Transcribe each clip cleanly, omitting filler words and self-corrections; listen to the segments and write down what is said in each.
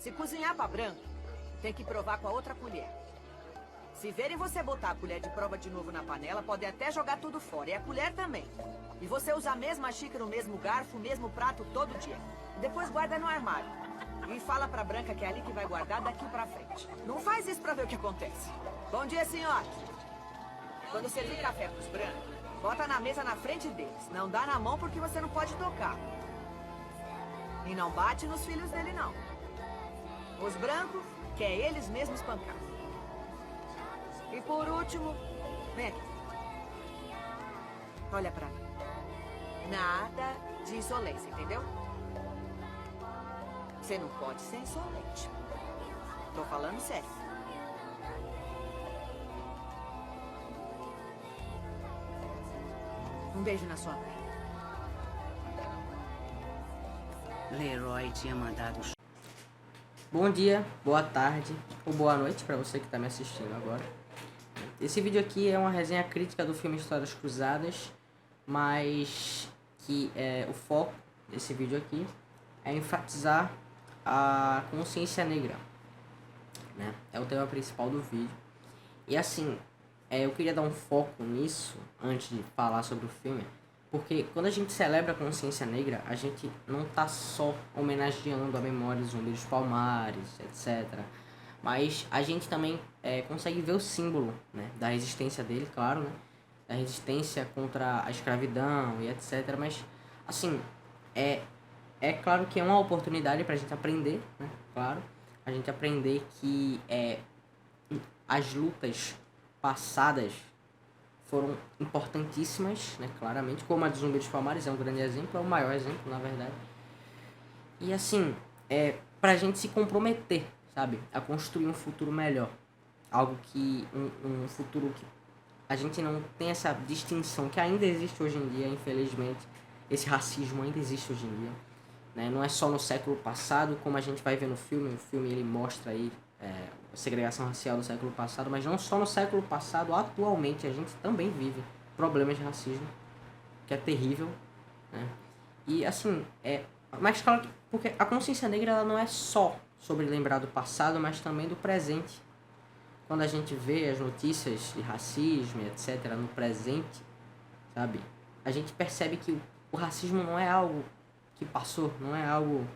Se cozinhar pra branco, tem que provar com a outra colher. Se verem você botar a colher de prova de novo na panela, podem até jogar tudo fora. E a colher também. E você usa a mesma xícara, o mesmo garfo, o mesmo prato todo dia. Depois guarda no armário. E fala pra Branca que é ali que vai guardar daqui pra frente. Não faz isso pra ver o que acontece. Bom dia, senhor. Quando servir café pros brancos, bota na mesa na frente deles. Não dá na mão porque você não pode tocar. E não bate nos filhos dele, não. Os brancos, quer eles mesmos espancar. E por último, vem aqui. Olha pra mim. Nada de insolência, entendeu? Você não pode ser insolente. Tô falando sério. Um beijo na sua mãe. Leroy tinha mandado... Bom dia, boa tarde ou boa noite para você que está me assistindo agora. Esse vídeo aqui é uma resenha crítica do filme Histórias Cruzadas, mas que o foco desse vídeo aqui é enfatizar a consciência negra, né? É o tema principal do vídeo. E assim, eu queria dar um foco nisso antes de falar sobre o filme, porque quando a gente celebra a consciência negra, a gente não tá só homenageando a memória dos Zumbi dos Palmares, etc. Mas a gente também consegue ver o símbolo, né, da resistência dele, claro, né, da resistência contra a escravidão e etc. Mas, assim, é claro que é uma oportunidade pra gente aprender, né, claro, a gente aprender que as lutas passadas foram importantíssimas, né, claramente, como a de Zumbi dos Palmares é um grande exemplo, é o maior exemplo, na verdade. E assim, pra gente se comprometer, sabe, a construir um futuro melhor. Algo que, um futuro que a gente não tem essa distinção, que ainda existe hoje em dia, infelizmente, esse racismo ainda existe hoje em dia, né, não é só no século passado, como a gente vai ver no filme, o filme ele mostra aí, a segregação racial do século passado, mas não só no século passado, atualmente a gente também vive problemas de racismo, que é terrível, né? E assim, mas claro que, porque a consciência negra ela não é só sobre lembrar do passado, mas também do presente. Quando a gente vê as notícias de racismo, etc., no presente, sabe, a gente percebe que o racismo não é algo que passou, não é algo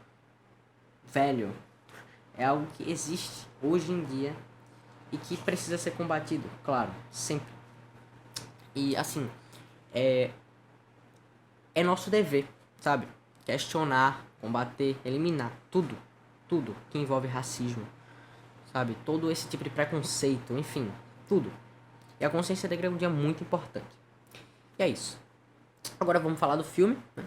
velho, é algo que existe hoje em dia e que precisa ser combatido, claro, sempre. E assim, é nosso dever, sabe? Questionar, combater, eliminar tudo que envolve racismo, sabe? Todo esse tipo de preconceito, enfim, tudo. E a consciência negra é um dia muito importante. E é isso. Agora vamos falar do filme, né?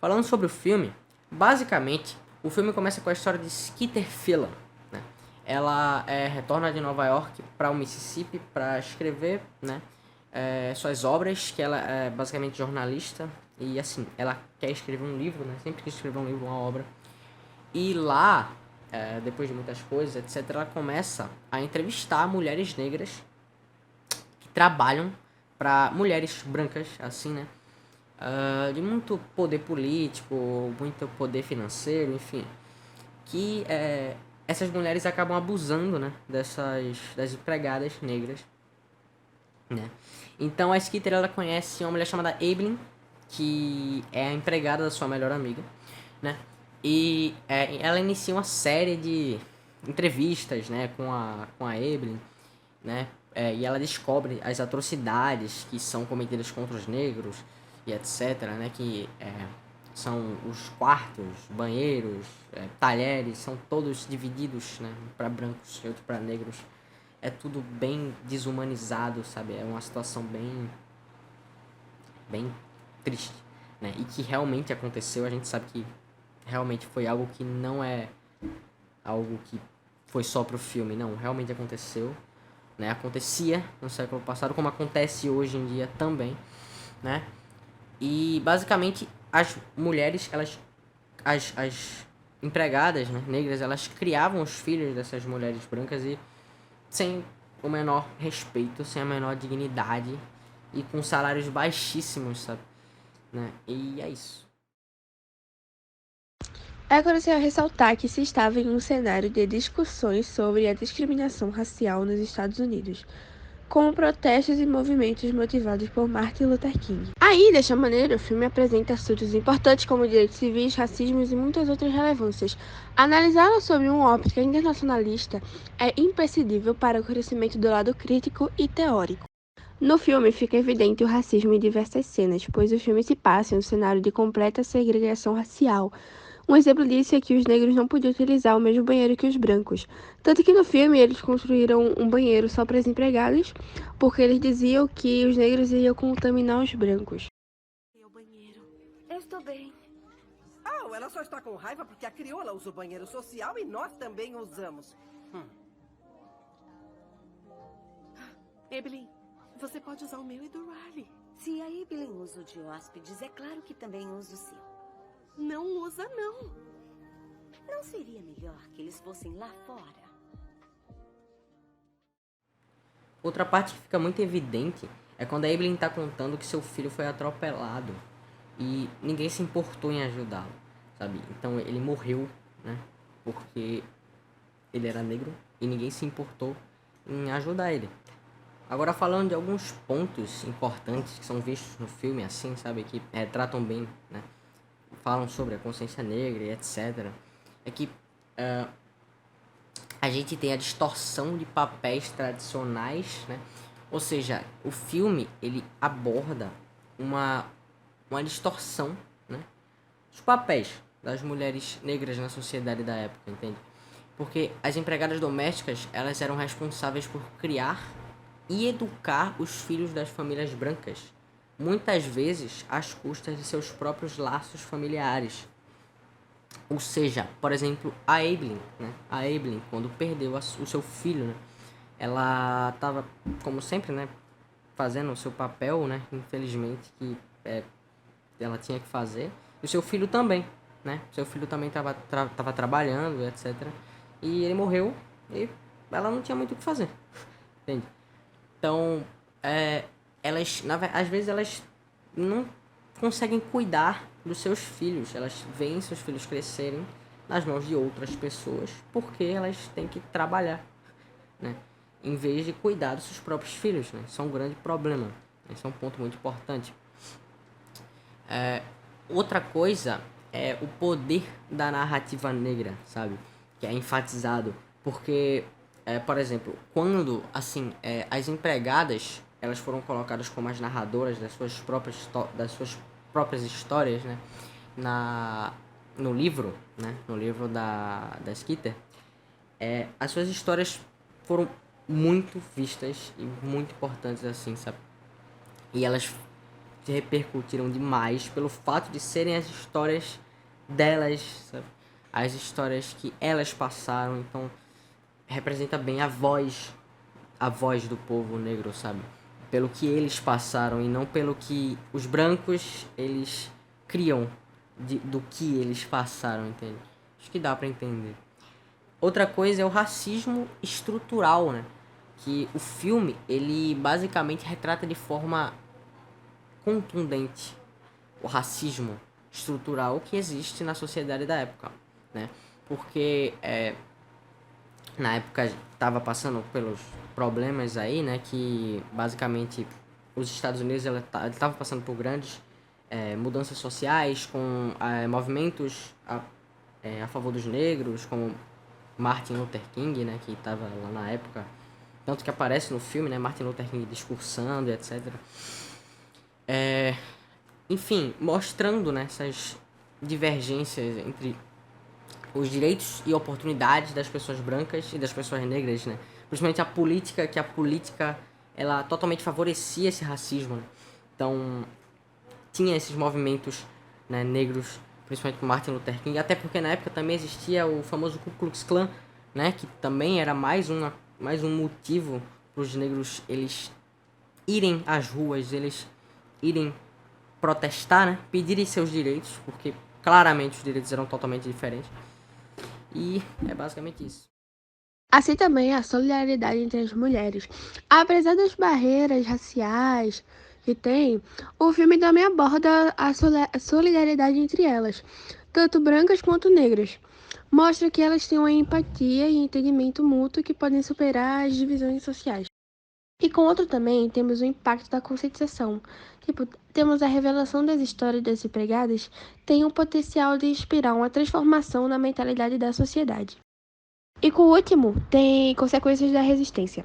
Falando sobre o filme, basicamente, o filme começa com a história de Skeeter Phelan, né? Ela retorna de Nova York para o Mississippi para escrever, né, suas obras, que ela é basicamente jornalista. E assim, ela quer escrever um livro, né? Sempre quis escrever um livro, uma obra. E lá, depois de muitas coisas, etc., ela começa a entrevistar mulheres negras que trabalham para mulheres brancas, assim, né? De muito poder político, muito poder financeiro, enfim. Que essas mulheres acabam abusando, né, das empregadas negras, né? Então a Skeeter ela conhece uma mulher chamada Evelyn, que é a empregada da sua melhor amiga, né? E ela inicia uma série de entrevistas, né, com a Evelyn, né? E ela descobre as atrocidades que são cometidas contra os negros e etc, né? Que são os quartos, banheiros, talheres, são todos divididos, né, para brancos e outros para negros. É tudo bem desumanizado, sabe? É uma situação bem triste, né? E que realmente aconteceu. A gente sabe que realmente foi algo que não é algo que foi só pro filme, não. Realmente aconteceu, né? Acontecia no século passado, como acontece hoje em dia também, né? E basicamente as mulheres, as empregadas, né, negras, elas criavam os filhos dessas mulheres brancas e sem o menor respeito, sem a menor dignidade e com salários baixíssimos, sabe? Né? E é isso. É crucial ressaltar que se estava em um cenário de discussões sobre a discriminação racial nos Estados Unidos, com protestos e movimentos motivados por Martin Luther King. Aí, dessa maneira, o filme apresenta assuntos importantes como direitos civis, racismo e muitas outras relevâncias. Analisá-lo sob uma óptica internacionalista é imprescindível para o crescimento do lado crítico e teórico. No filme fica evidente o racismo em diversas cenas, pois o filme se passa em um cenário de completa segregação racial. Um exemplo disso é que os negros não podiam utilizar o mesmo banheiro que os brancos. Tanto que no filme eles construíram um banheiro só para os empregados, porque eles diziam que os negros iam contaminar os brancos. O banheiro. Eu estou bem. Oh, ela só está com raiva porque a crioula usa o banheiro social e nós também usamos. Evelyn, você pode usar o meu e do Riley. Se a Evelyn usa o de hóspedes, é claro que também usa o seu. Não usa, não. Não seria melhor que eles fossem lá fora? Outra parte que fica muito evidente é quando a Evelyn tá contando que seu filho foi atropelado e ninguém se importou em ajudá-lo, sabe? Então ele morreu, né? Porque ele era negro e ninguém se importou em ajudar ele. Agora, falando de alguns pontos importantes que são vistos no filme, assim, sabe? Que retratam bem, né? Falam sobre a consciência negra e etc. É que a gente tem a distorção de papéis tradicionais, né? Ou seja, o filme, ele aborda uma distorção, né? Dos papéis das mulheres negras na sociedade da época, entende? Porque as empregadas domésticas, elas eram responsáveis por criar e educar os filhos das famílias brancas, muitas vezes às custas de seus próprios laços familiares. Ou seja, por exemplo, a Evelyn, né? A Evelyn, quando perdeu o seu filho, né? Ela estava, como sempre, né? Fazendo o seu papel, né? Infelizmente, que ela tinha que fazer. E o seu filho também, né? O seu filho também estava trabalhando, etc. E ele morreu e ela não tinha muito o que fazer, entende? Então, às vezes elas não conseguem cuidar dos seus filhos. Elas veem seus filhos crescerem nas mãos de outras pessoas porque elas têm que trabalhar, né? Em vez de cuidar dos seus próprios filhos, né? Isso é um grande problema. Esse é um ponto muito importante. Outra coisa é o poder da narrativa negra, sabe? Que é enfatizado. Porque, por exemplo, quando as empregadas elas foram colocadas como as narradoras das suas próprias histórias, né? No livro, né? No livro da Skeeter, as suas histórias foram muito vistas e muito importantes, assim, sabe? E elas se repercutiram demais pelo fato de serem as histórias delas, sabe? As histórias que elas passaram. Então representa bem a voz do povo negro, sabe? Pelo que eles passaram e não pelo que os brancos eles criam do que eles passaram, entende? Acho que dá pra entender. Outra coisa é o racismo estrutural, né? Que o filme, ele basicamente retrata de forma contundente o racismo estrutural que existe na sociedade da época, né? Porque na época estava passando pelos problemas aí, né? Que basicamente os Estados Unidos estavam passando por grandes mudanças sociais, com movimentos a favor dos negros, como Martin Luther King, né? Que estava lá na época. Tanto que aparece no filme, né? Martin Luther King discursando, etc. Enfim, mostrando, né, essas divergências entre os direitos e oportunidades das pessoas brancas e das pessoas negras, né? Principalmente a política, ela totalmente favorecia esse racismo, né? Então, tinha esses movimentos, né, negros, principalmente com Martin Luther King, até porque na época também existia o famoso Ku Klux Klan, né? Que também era mais um motivo para os negros eles irem às ruas, eles irem protestar, né? Pedirem seus direitos, porque claramente os direitos eram totalmente diferentes. E é basicamente isso. Assim também a solidariedade entre as mulheres. Apesar das barreiras raciais que tem, o filme também aborda a solidariedade entre elas. tanto brancas quanto negras. Mostra que elas têm uma empatia e entendimento mútuo que podem superar as divisões sociais. E com outro também, temos o impacto da conscientização. Temos a revelação das histórias das empregadas tem o potencial de inspirar uma transformação na mentalidade da sociedade. E com o último, tem consequências da resistência.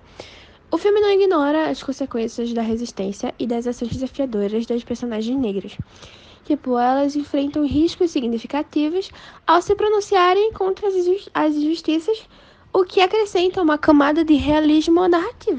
O filme não ignora as consequências da resistência e das ações desafiadoras das personagens negras. Elas enfrentam riscos significativos ao se pronunciarem contra as injustiças, o que acrescenta uma camada de realismo narrativo.